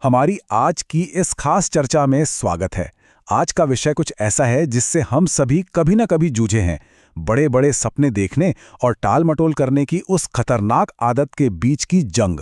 हमारी आज की इस खास चर्चा में स्वागत है। आज का विषय कुछ ऐसा है जिससे हम सभी कभी न कभी जूझे हैं। बड़े बड़े सपने देखने और टाल-मटोल करने की उस खतरनाक आदत के बीच की जंग।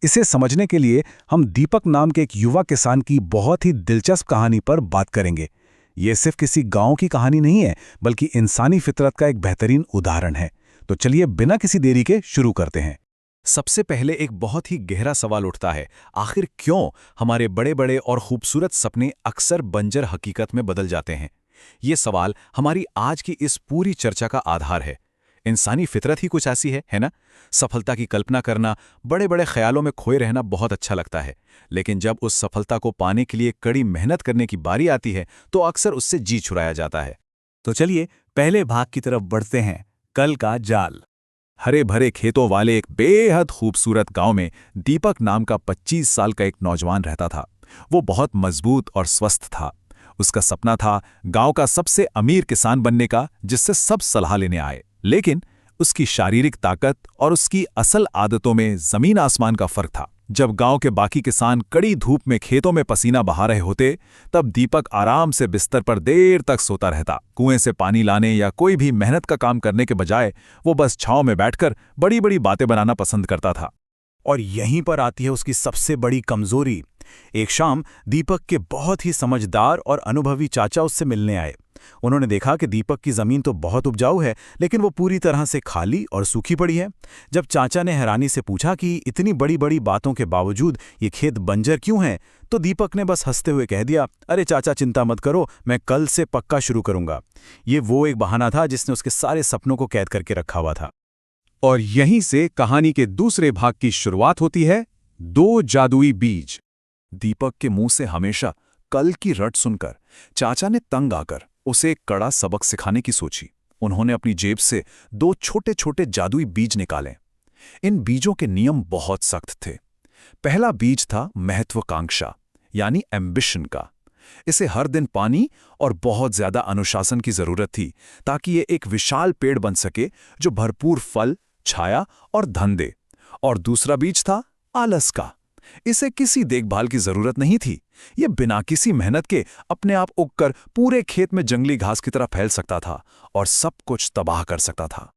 इसे समझने के लिए हम दीपक नाम के एक युवा किसान की बहुत ही दिलचस्प कहानी पर बात करेंगे। ये सिर्फ किसी गांव की कहानी नहीं है, बल्कि इंसानी फितरत का एक बेहतरीन उदाहरण है। तो चलिए बिना किसी देरी के शुरू करते हैं। सबसे पहले एक बहुत ही गहरा सवाल उठता है, आखिर क्यों हमारे बड़े-बड़े और खूबसूरत सपने अक्सर बंजर हकीकत में बदल जाते हैं? ये सवाल हमारी आज की इस पूरी चर्चा का आधार है। इंसानी फितरत ही कुछ ऐसी है ना? सफलता की कल्पना करना, बड़े-बड़े ख्यालों में खोए रहना बहुत अच्छा लगता है, लेकिन जब उस सफलता को पाने के लिए कड़ी मेहनत करने की बारी आती है, तो अक्सर उससे जी छुड़ाया जाता है। तो चलिए पहले भाग की तरफ बढ़ते हैं, कल का जाल। हरे भरे खेतों वाले एक बेहद खूबसूरत गांव में दीपक नाम का 25 साल का एक नौजवान रहता था। वो बहुत मजबूत और स्वस्थ था। उसका सपना था गांव का सबसे अमीर किसान बनने का, जिससे सब सलाह लेने आए। लेकिन उसकी शारीरिक ताकत और उसकी असल आदतों में जमीन आसमान का फर्क था। जब गांव के बाकी किसान कड़ी धूप में खेतों में पसीना बहा रहे होते, तब दीपक आराम से बिस्तर पर देर तक सोता रहता। कुएं से पानी लाने या कोई भी मेहनत का काम करने के बजाय वो बस छांव में बैठकर बड़ी बड़ी बातें बनाना पसंद करता था। और यहीं पर आती है उसकी सबसे बड़ी कमजोरी। एक शाम दीपक के बहुत ही समझदार और अनुभवी चाचा उससे मिलने आए। उन्होंने देखा कि दीपक की जमीन तो बहुत उपजाऊ है, लेकिन वो पूरी तरह से खाली और सूखी पड़ी है। जब चाचा ने हैरानी से पूछा कि इतनी बड़ी बड़ी बातों के बावजूद ये खेत बंजर क्यों है, तो दीपक ने बस हंसते हुए कह दिया, अरे चाचा चिंता मत करो, मैं कल से पक्का शुरू करूंगा। ये वो एक बहाना था जिसने उसके सारे सपनों को कैद करके रखा हुआ था। और यहीं से कहानी के दूसरे भाग की शुरुआत होती है, दो जादुई बीज। दीपक के मुंह से हमेशा कल की रट सुनकर चाचा ने तंग आकर उसे एक कड़ा सबक सिखाने की सोची। उन्होंने अपनी जेब से दो छोटे छोटे जादुई बीज निकाले। इन बीजों के नियम बहुत सख्त थे। पहला बीज था महत्वाकांक्षा, यानी एम्बिशन का। इसे हर दिन पानी और बहुत ज्यादा अनुशासन की जरूरत थी, ताकि ये एक विशाल पेड़ बन सके जो भरपूर फल, छाया और धन दे। और दूसरा बीज था आलस का। इसे किसी देखभाल की जरूरत नहीं थी। यह बिना किसी मेहनत के अपने आप उगकर पूरे खेत में जंगली घास की तरह फैल सकता था और सब कुछ तबाह कर सकता था।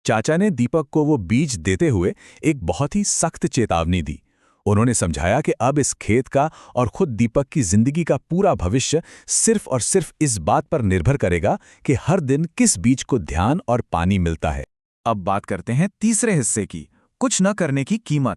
चाचा ने दीपक को वो बीज देते हुए एक बहुत ही सख्त चेतावनी दी। उन्होंने समझाया कि अब इस खेत का और खुद दीपक की जिंदगी का पूरा भविष्य सिर्फ और सिर्फ इस बात पर निर्भर करेगा कि हर दिन किस बीज को ध्यान और पानी मिलता है। अब बात करते हैं तीसरे हिस्से की, कुछ न करने की कीमत।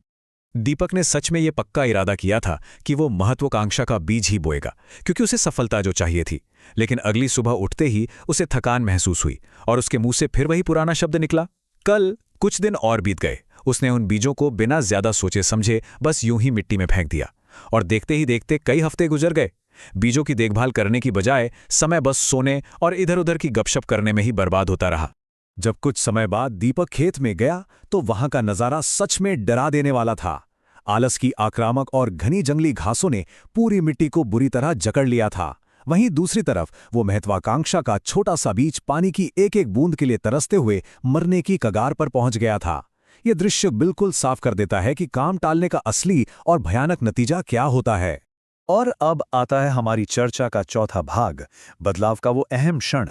दीपक ने सच में ये पक्का इरादा किया था कि वो महत्वाकांक्षा का बीज ही बोएगा, क्योंकि उसे सफलता जो चाहिए थी। लेकिन अगली सुबह उठते ही उसे थकान महसूस हुई और उसके मुंह से फिर वही पुराना शब्द निकला, कल। कुछ दिन और बीत गए। उसने उन बीजों को बिना ज्यादा सोचे समझे बस यूं ही मिट्टी में फेंक दिया। और देखते ही देखते कई हफ्ते गुजर गए। बीजों की देखभाल करने की बजाय समय बस सोने और इधर उधर की गपशप करने में ही बर्बाद होता रहा। जब कुछ समय बाद दीपक खेत में गया, तो वहां का नजारा सच में डरा देने वाला था। आलस की आक्रामक और घनी जंगली घासों ने पूरी मिट्टी को बुरी तरह जकड़ लिया था। वहीं दूसरी तरफ वो महत्वाकांक्षा का छोटा सा बीज पानी की एक एक बूंद के लिए तरसते हुए मरने की कगार पर पहुंच गया था। यह दृश्य बिल्कुल साफ कर देता है कि काम टालने का असली और भयानक नतीजा क्या होता है। और अब आता है हमारी चर्चा का चौथा भाग, बदलाव का वो अहम क्षण।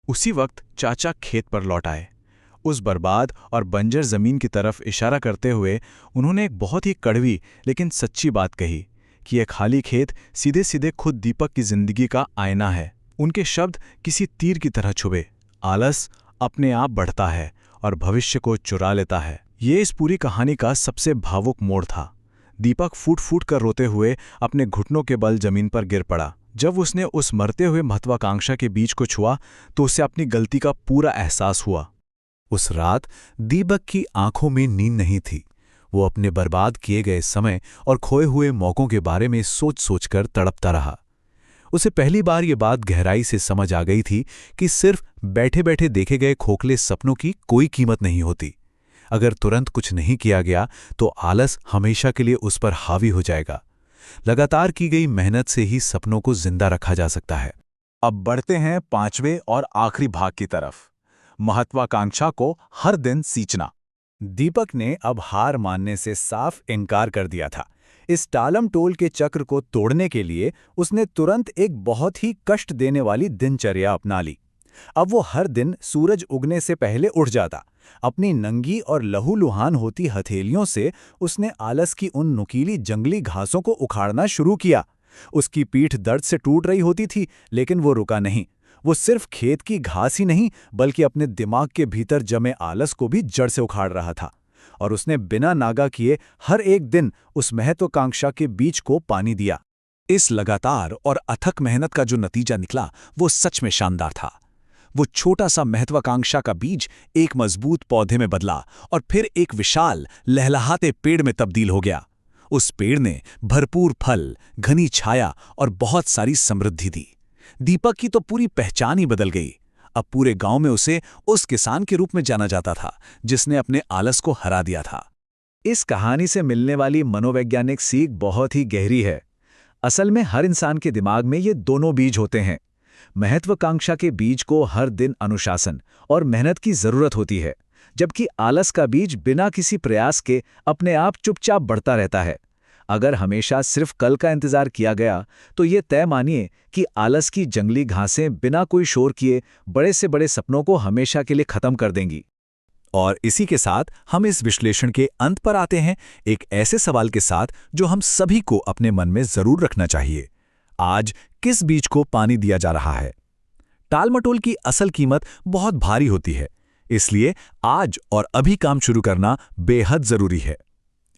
उसी वक्त चाचा खेत पर लौट आए। उस बर्बाद और बंजर जमीन की तरफ इशारा करते हुए उन्होंने एक बहुत ही कड़वी लेकिन सच्ची बात कही कि यह खाली खेत सीधे सीधे खुद दीपक की जिंदगी का आईना है। उनके शब्द किसी तीर की तरह छुभे। आलस अपने आप बढ़ता है और भविष्य को चुरा लेता है। ये इस पूरी कहानी का सबसे भावुक मोड़ था। दीपक फूट फूट कर रोते हुए अपने घुटनों के बल जमीन पर गिर पड़ा। जब उसने उस मरते हुए महत्वाकांक्षा के बीज को छुआ, तो उसे अपनी गलती का पूरा एहसास हुआ। उस रात दीपक की आंखों में नींद नहीं थी। वो अपने बर्बाद किए गए समय और खोए हुए मौकों के बारे में सोच सोचकर तड़पता रहा। उसे पहली बार ये बात गहराई से समझ आ गई थी कि सिर्फ बैठे बैठे देखे गए खोखले सपनों की कोई कीमत नहीं होती। अगर तुरंत कुछ नहीं किया गया तो आलस हमेशा के लिए उस पर हावी हो जाएगा। लगातार की गई मेहनत से ही सपनों को जिंदा रखा जा सकता है। अब बढ़ते हैं पांचवें और आखिरी भाग की तरफ, महत्वाकांक्षा को हर दिन सींचना। दीपक ने अब हार मानने से साफ इनकार कर दिया था। इस टालम-टोल के चक्र को तोड़ने के लिए उसने तुरंत एक बहुत ही कष्ट देने वाली दिनचर्या अपना ली। अब वो हर दिन सूरज उगने से पहले उठ जाता। अपनी नंगी और लहूलुहान होती हथेलियों से उसने आलस की उन नुकीली जंगली घासों को उखाड़ना शुरू किया। उसकी पीठ दर्द से टूट रही होती थी, लेकिन वो रुका नहीं। वो सिर्फ खेत की घास ही नहीं, बल्कि अपने दिमाग के भीतर जमे आलस को भी जड़ से उखाड़ रहा था। और उसने बिना नागा किए हर एक दिन उस महत्वाकांक्षा के बीज को पानी दिया। इस लगातार और अथक मेहनत का जो नतीजा निकला, वो सच में शानदार था। वो छोटा सा महत्वाकांक्षा का बीज एक मजबूत पौधे में बदला और फिर एक विशाल, लहलहाते पेड़ में तब्दील हो गया। उस पेड़ ने भरपूर फल, घनी छाया और बहुत सारी समृद्धि दी। दीपक की तो पूरी पहचान ही बदल गई। अब पूरे गांव में उसे उस किसान के रूप में जाना जाता था, जिसने अपने आलस को हरा दिया था। इस कहानी से मिलने वाली मनोवैज्ञानिक सीख बहुत ही गहरी है। असल में हर इंसान के दिमाग में ये दोनों बीज होते हैं। महत्वाकांक्षा के बीज को हर दिन अनुशासन और मेहनत की जरूरत होती है, जबकि आलस का बीज बिना किसी प्रयास के अपने आप चुपचाप बढ़ता रहता है। अगर हमेशा सिर्फ कल का इंतजार किया गया, तो ये तय मानिए कि आलस की जंगली घासें बिना कोई शोर किए बड़े से बड़े सपनों को हमेशा के लिए खत्म कर देंगी। और इसी के साथ हम इस विश्लेषण के अंत पर आते हैं, एक ऐसे सवाल के साथ जो हम सभी को अपने मन में जरूर रखना चाहिए। आज किस बीज को पानी दिया जा रहा है? टालमटोल की असल कीमत बहुत भारी होती है, इसलिए आज और अभी काम शुरू करना बेहद जरूरी है।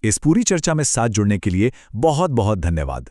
इस पूरी चर्चा में साथ जुड़ने के लिए बहुत बहुत धन्यवाद।